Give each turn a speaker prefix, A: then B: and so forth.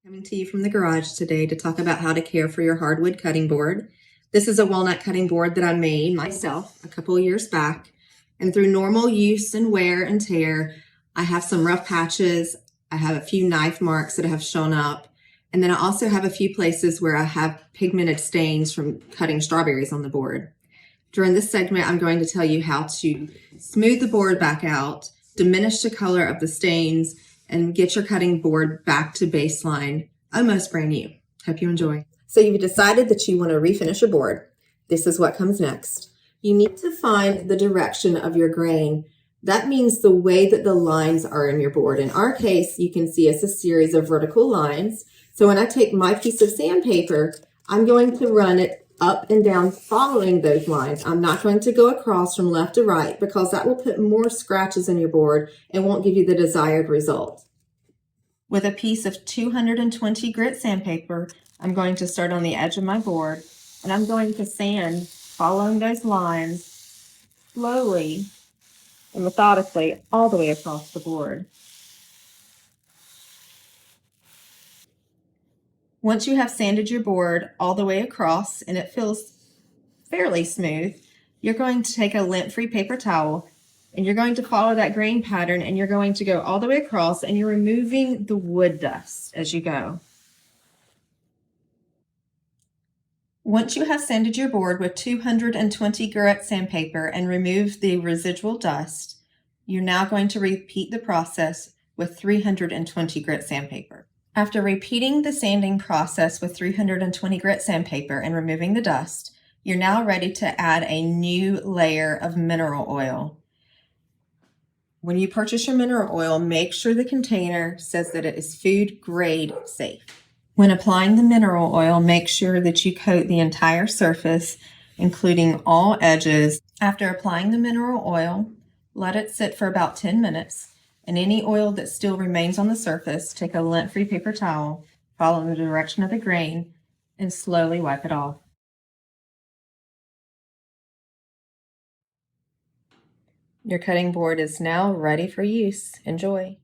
A: Coming to you from the garage today to talk about how to care for your hardwood cutting board. This is a walnut cutting board that I made myself a couple of years back. And through normal use and wear and tear, I have some rough patches. I have a few knife marks that have shown up. And then I also have a few places where I have pigmented stains from cutting strawberries on the board. During this segment, I'm going to tell you how to smooth the board back out, diminish the color of the stains, and get your cutting board back to baseline, almost brand new. Hope you enjoy. So you've decided that you want to refinish your board. This is what comes next. You need to find the direction of your grain. That means the way that the lines are in your board. In our case, you can see it's a series of vertical lines. So when I take my piece of sandpaper, I'm going to run it up and down following those lines. I'm not going to go across from left to right because that will put more scratches in your board and won't give you the desired result. With a piece of 220 grit sandpaper, I'm going to start on the edge of my board and I'm going to sand following those lines slowly and methodically all the way across the board. Once you have sanded your board all the way across and it feels fairly smooth, you're going to take a lint-free paper towel and you're going to follow that grain pattern and you're going to go all the way across and you're removing the wood dust as you go. Once you have sanded your board with 220 grit sandpaper and removed the residual dust, you're now going to repeat the process with 320 grit sandpaper. After repeating the sanding process with 320 grit sandpaper and removing the dust, you're now ready to add a new layer of mineral oil. When you purchase your mineral oil, make sure the container says that it is food grade safe. When applying the mineral oil, make sure that you coat the entire surface, including all edges. After applying the mineral oil, let it sit for about 10 minutes. And any oil that still remains on the surface, take a lint-free paper towel, follow the direction of the grain, and slowly wipe it off. Your cutting board is now ready for use. Enjoy.